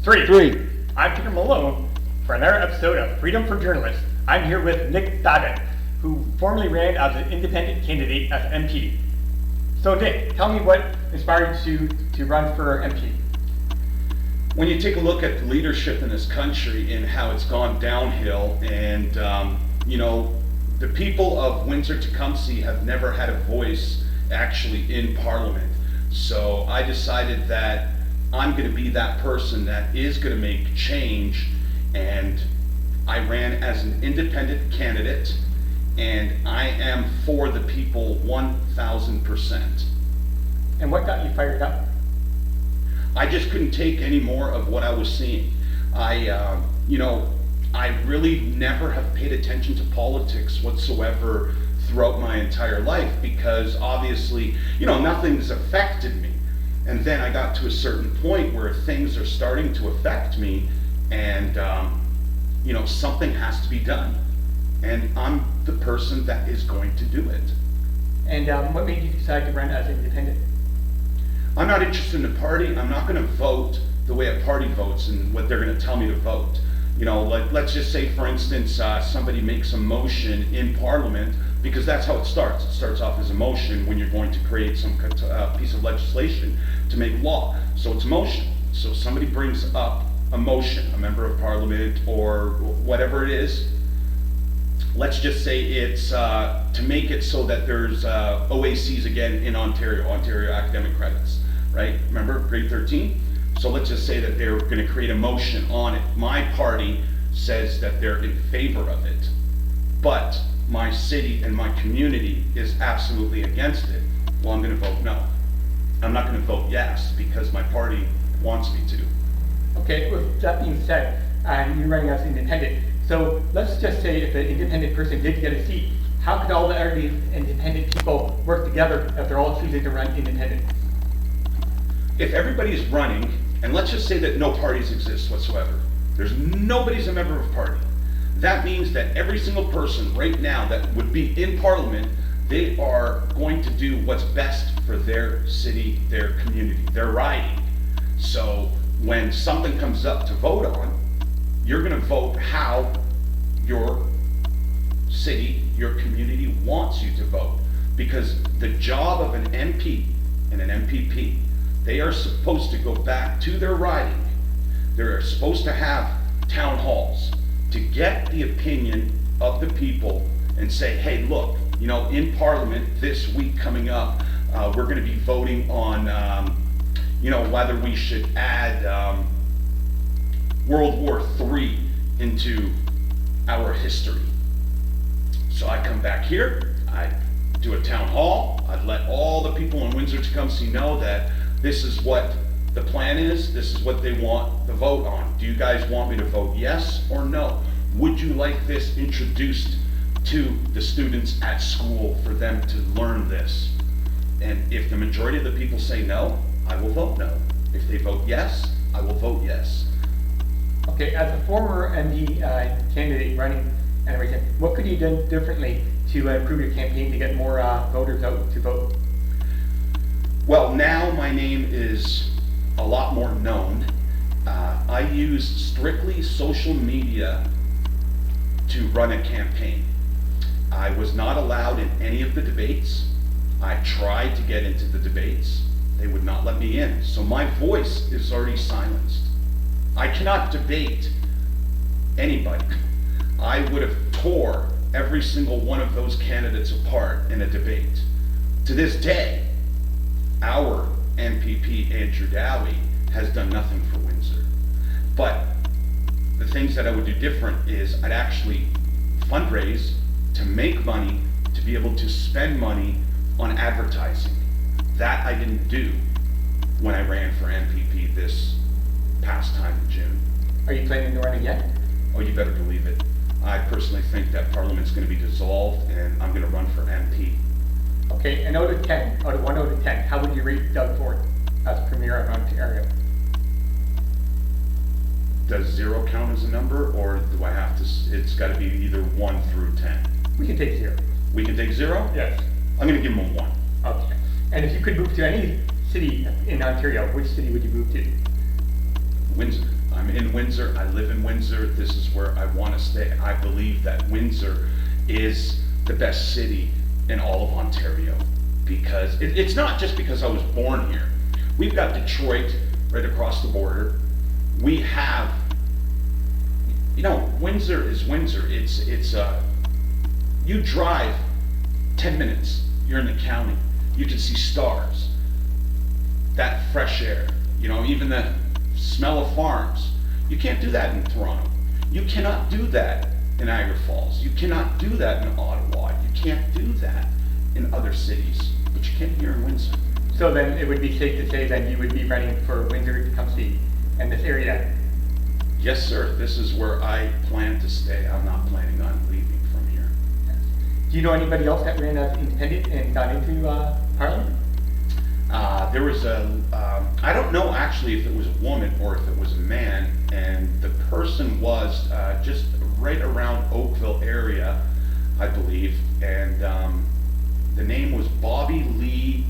Three. Three. I'm Peter Malone for another episode of Freedom for Journalists. I'm here with Nick Babic, who formerly ran as an independent candidate as MP. So Nick, tell me what inspired you to run for MP? When you take a look at the leadership in this country and how it's gone downhill, and the people of Windsor-Tecumseh have never had a voice actually in Parliament. So I decided that I'm going to be that person that is going to make change, and I ran as an independent candidate, and I am for the people 1,000%. And what got you fired up? I just couldn't take any more of what I was seeing. I really never have paid attention to politics whatsoever throughout my entire life because obviously, nothing's affected me. And then I got to a certain point where things are starting to affect me and, something has to be done. And I'm the person that is going to do it. And what made you decide to run as an independent? I'm not interested in the party. I'm not going to vote the way a party votes and what they're going to tell me to vote. Let's just say, for instance, somebody makes a motion in Parliament, because that's how it starts. It starts off as a motion when you're going to create some piece of legislation to make law. So it's a motion. So somebody brings up a motion, a member of Parliament or whatever it is. Let's just say it's to make it so that there's OACs again in Ontario academic credits, right? Remember grade 13? So let's just say that they're going to create a motion on it. My party says that they're in favor of it, but my city and my community is absolutely against it. Well, I'm going to vote no. I'm not going to vote yes because my party wants me to. Okay, with that being said, you're running as an independent. So let's just say if an independent person did get a seat, how could all the other independent people work together if they're all choosing to run independent? If everybody's running, and let's just say that no parties exist whatsoever, nobody's a member of a party. That means that every single person right now that would be in Parliament, they are going to do what's best for their city, their community, their riding. So when something comes up to vote on, you're going to vote how your city, your community wants you to vote. Because the job of an MP and an MPP, they are supposed to go back to their riding. They're supposed to have town halls to get the opinion of the people and say, hey, look, in Parliament this week coming up, we're going to be voting on, whether we should add World War III into our history. So I come back here, I do a town hall, I'd let all the people in Windsor-Tecumseh know that this is what the plan is, this is what they want the vote on. Do you guys want me to vote yes or no? Would you like this introduced to the students at school for them to learn this? And if the majority of the people say no, I will vote no. If they vote yes, I will vote yes. Okay, as a former MP candidate running and everything, what could you do differently to improve your campaign to get more voters out to vote? Well, now my name is a lot more known. I use strictly social media to run a campaign. I was not allowed in any of the debates. I tried to get into the debates. They would not let me in. So my voice is already silenced. I cannot debate anybody. I would have tore every single one of those candidates apart in a debate. To this day, our MPP, Andrew Dowie, has done nothing for Windsor. But the things that I would do different is I'd actually fundraise to make money, to be able to spend money on advertising. That I didn't do when I ran for MPP this past time in June. Are you planning to run again? Oh, you better believe it. I personally think that Parliament's going to be dissolved and I'm going to run for MP. Okay, and out of 1 out of 10, how would you rate Doug Ford as Premier of Ontario? Does 0 count as a number, or do I have to, it's got to be either 1 through 10? We can take 0. We can take 0? Yes. I'm going to give him a 1. Okay. And if you could move to any city in Ontario, which city would you move to? Windsor. I'm in Windsor, I live in Windsor, this is where I want to stay. I believe that Windsor is the best city in all of Ontario, because it's not just because I was born here. We've got Detroit right across the border. We have, Windsor is Windsor. You drive 10 minutes, you're in the county. You can see stars, that fresh air, even the smell of farms. You can't do that in Toronto. You cannot do that in Niagara Falls. You cannot do that in Ottawa. You can't do that in other cities, but you can here in Windsor. So then it would be safe to say that you would be running for Windsor to come see in this area? Yes, sir. This is where I plan to stay. I'm not planning on leaving from here. Do you know anybody else that ran as independent and got into Parliament? There was I don't know actually if it was a woman or if it was a man, and the person was just right around Oakville area, I believe, and the name was Bobby Lee,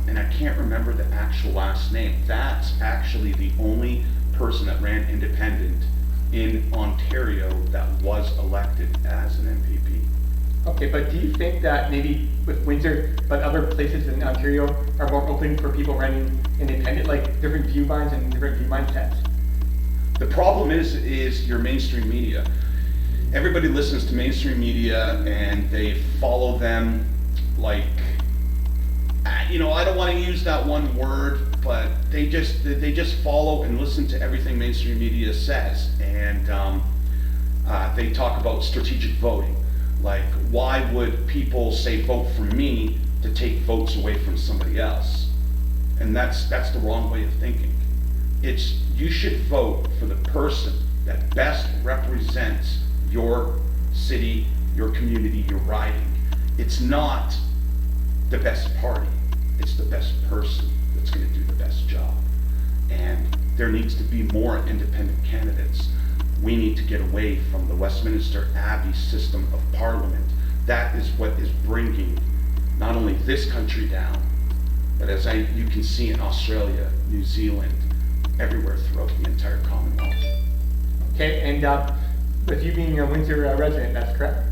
and I can't remember the actual last name. That's actually the only person that ran independent in Ontario that was elected as an MPP. Okay, but do you think that maybe with Windsor, but other places in Ontario are more open for people running independent, like different view minds and different view mindsets? The problem is your mainstream media. Everybody listens to mainstream media and they follow them like, I don't want to use that one word, but they just follow and listen to everything mainstream media says, and they talk about strategic voting. Like, why would people say vote for me to take votes away from somebody else? And that's the wrong way of thinking. You should vote for the person that best represents your city, your community, your riding. It's not the best party, it's the best person that's going to do the best job. And there needs to be more independent candidates. We need to get away from the Westminster Abbey system of parliament. That is what is bringing not only this country down, but as you can see in Australia, New Zealand, everywhere throughout the entire Commonwealth. Okay, and with you being a Windsor resident, that's correct?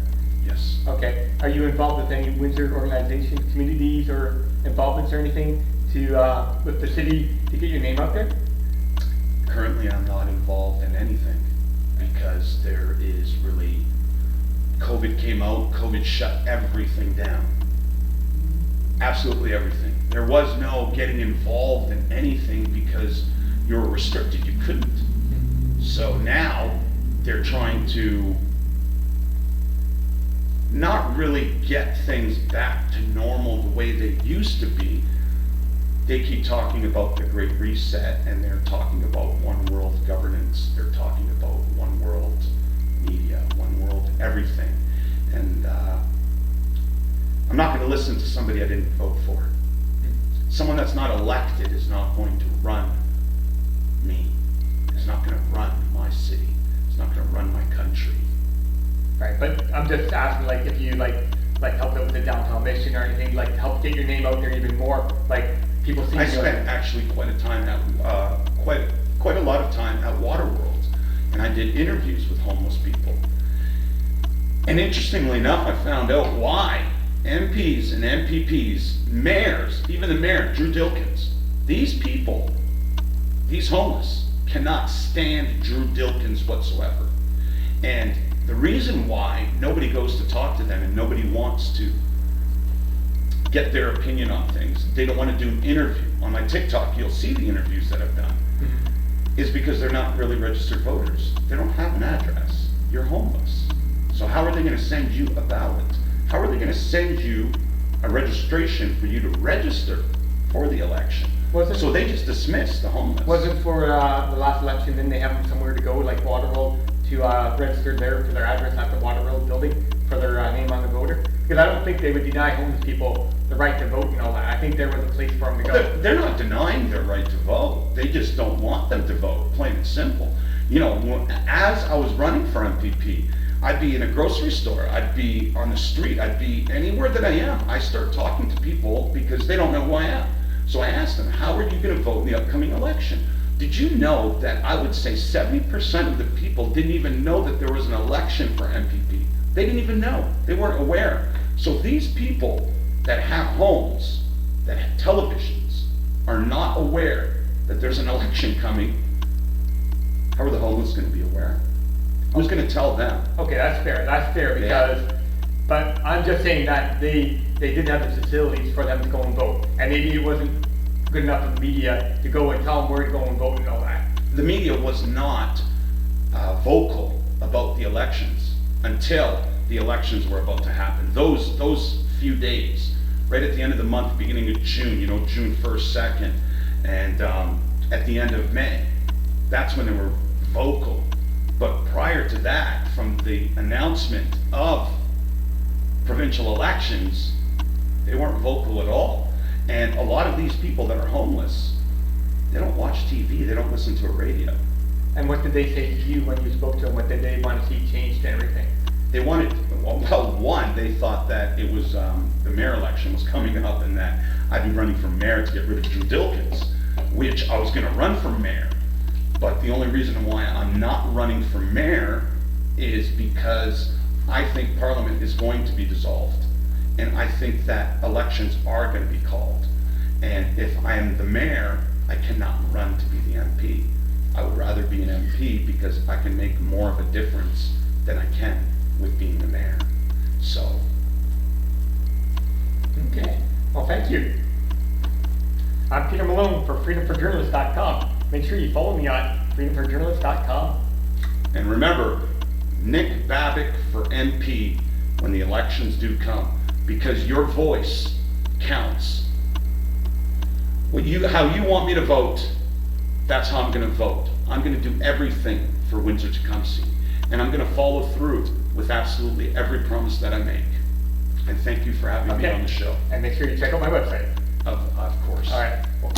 Yes. Okay, are you involved with any Windsor organizations, communities, or involvements or anything with the city to get your name out there? Currently, I'm not involved in anything, because there is really, COVID came out, COVID shut everything down. Absolutely everything. There was no getting involved in anything because you were restricted, you couldn't. So now they're trying to not really get things back to normal the way they used to be. They keep talking about the Great Reset, and they're talking about one world governance. They're talking about one world media, one world everything. And I'm not going to listen to somebody I didn't vote for. Someone that's not elected is not going to run me. It's not going to run my city. It's not going to run my country. Right, but I'm just asking, like, if you like help out with the downtown mission or anything, like help get your name out there even more, like people see. I spent actually quite a lot of time at Waterworld, and I did interviews with homeless people. And interestingly enough, I found out why MPs and MPPs, mayors, even the mayor, Drew Dilkins, these people, these homeless, cannot stand Drew Dilkins whatsoever. And the reason why nobody goes to talk to them and nobody wants to get their opinion on things, they don't want to do an interview. On my TikTok, you'll see the interviews that I've done, is because they're not really registered voters. They don't have an address. You're homeless. So how are they going to send you a ballot? How are they going to send you a registration for you to register for the election? So they just dismiss the homeless. Wasn't for the last election, then they have them somewhere to go, like Waterworld, to register there for their address at the Waterworld building for their name on the voter? Because I don't think they would deny homeless people the right to vote and all that. I think there was a place for them to go. They're not denying their right to vote. They just don't want them to vote, plain and simple. As I was running for MPP, I'd be in a grocery store, I'd be on the street, I'd be anywhere that I am. I start talking to people because they don't know who I am. So I asked them, how are you going to vote in the upcoming election? Did you know that I would say 70% of the people didn't even know that there was an election for MPP? They didn't even know. They weren't aware. So these people that have homes, that have televisions, are not aware that there's an election coming. How are the homeless going to be aware? Who's going to tell them? Okay, that's fair because, but I'm just saying that they didn't have the facilities for them to go and vote. And maybe it wasn't good enough for the media to go and tell them where to go and vote and all that. The media was not vocal about the elections until the elections were about to happen. Those few days, right at the end of the month, beginning of June, June 1st, 2nd, and at the end of May, that's when they were vocal. But prior to that, from the announcement of provincial elections, they weren't vocal at all. And a lot of these people that are homeless, they don't watch TV, they don't listen to a radio. And what did they say to you when you spoke to them? What did they want to see changed and everything? They wanted, well, one, they thought that it was, the mayor election was coming up and that I'd be running for mayor to get rid of Drew Dilkins, which I was gonna run for mayor. But the only reason why I'm not running for mayor is because I think Parliament is going to be dissolved. And I think that elections are going to be called. And if I am the mayor, I cannot run to be the MP. I would rather be an MP because I can make more of a difference than I can with being the mayor. So. Okay, well, thank you. I'm Peter Malone for freedomforjournalists.com. Make sure you follow me on freedomforjournalists.com. And remember, Nick Babic for MP when the elections do come, because your voice counts. How you want me to vote, that's how I'm going to vote. I'm going to do everything for Windsor-Tecumseh, and I'm going to follow through with absolutely every promise that I make. And thank you for having me on the show. And make sure you check out my website. Of course. All right. Well,